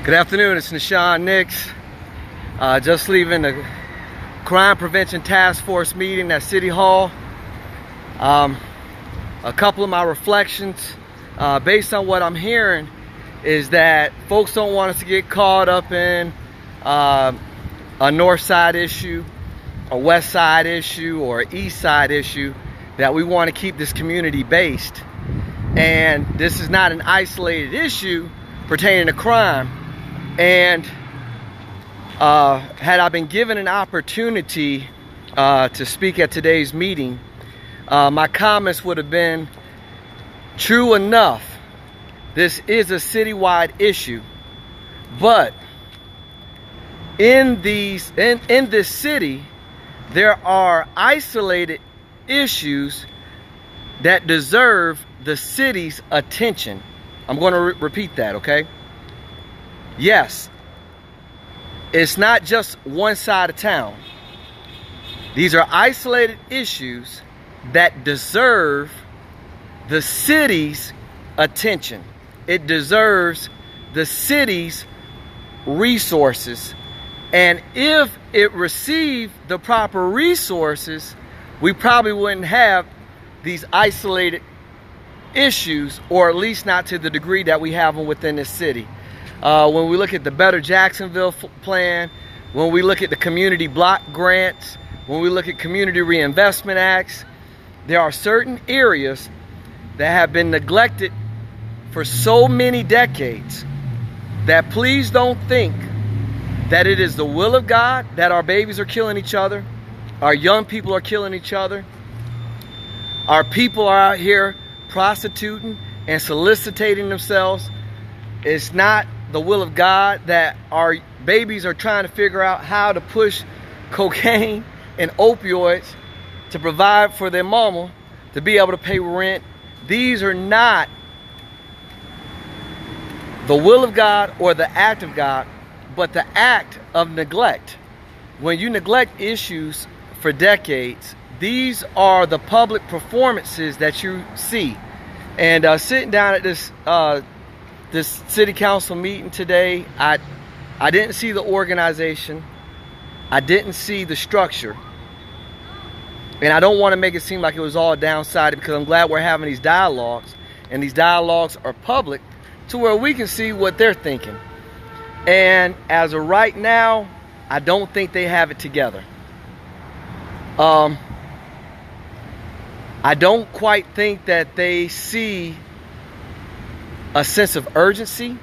Good afternoon, it's Nashawn Nix. Just leaving the Crime Prevention Task Force meeting at City Hall. A couple of my reflections based on what I'm hearing is that folks don't want us to get caught up in a north side issue, a west side issue, or an east side issue, that we want to keep this community based. And this is not an isolated issue pertaining to crime. And had I been given an opportunity to speak at today's meeting, my comments would have been, true enough, this is a citywide issue, but in this city, there are isolated issues that deserve the city's attention. I'm going to repeat that, okay? Yes, it's not just one side of town. These are isolated issues that deserve the city's attention. It deserves the city's resources. And if it received the proper resources, we probably wouldn't have these isolated issues, or at least not to the degree that we have them within this city. When we look at the Better Jacksonville plan, when we look at the community block grants, when we look at community reinvestment acts, there are certain areas that have been neglected for so many decades that please don't think that it is the will of God that our babies are killing each other, our young people are killing each other, our people are out here prostituting and soliciting themselves. It's not the will of God that our babies are trying to figure out how to push cocaine and opioids to provide for their mama to be able to pay rent. These are not the will of God or the act of God, but the act of neglect. When you neglect issues for decades, these are the public performances that you see. And sitting down at this city council meeting today, I didn't see the organization, I didn't see the structure, and I don't want to make it seem like it was all downside, because I'm glad we're having these dialogues, and these dialogues are public to where we can see what they're thinking. And as of right now, I don't think they have it together. I don't quite think that they see a sense of urgency,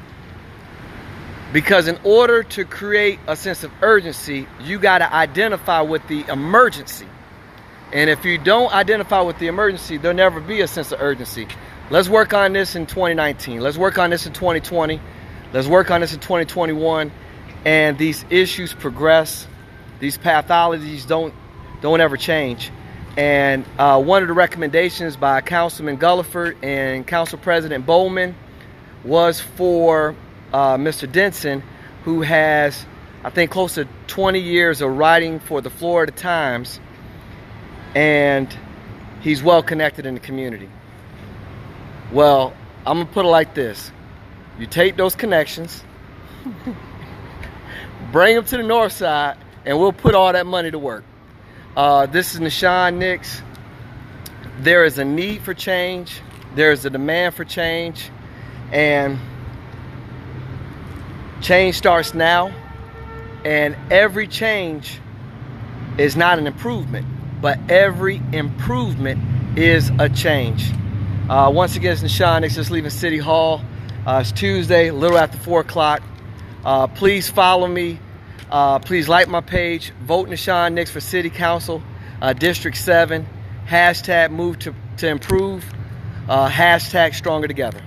because in order to create a sense of urgency, you got to identify with the emergency. And if you don't identify with the emergency, there'll never be a sense of urgency. Let's work on this in 2019. Let's work on this in 2020. Let's work on this in 2021. And these issues progress. These pathologies don't ever change. And one of the recommendations by Councilman Gulliford and Council President Bowman was for Mr. Denson, who has, I think, close to 20 years of writing for the Florida Times, and he's well connected in the community. Well, I'm gonna put it like this. You take those connections, bring them to the north side, and we'll put all that money to work. This is Nashawn Nix. There is a need for change. There is a demand for change. And change starts now. And every change is not an improvement, but every improvement is a change. Once again, it's Nashawn Nix, just leaving City Hall. It's Tuesday, a little after 4 o'clock. Please follow me. Please like my page. Vote Nashawn Nix for City Council, District 7. Hashtag move to improve. Hashtag stronger together.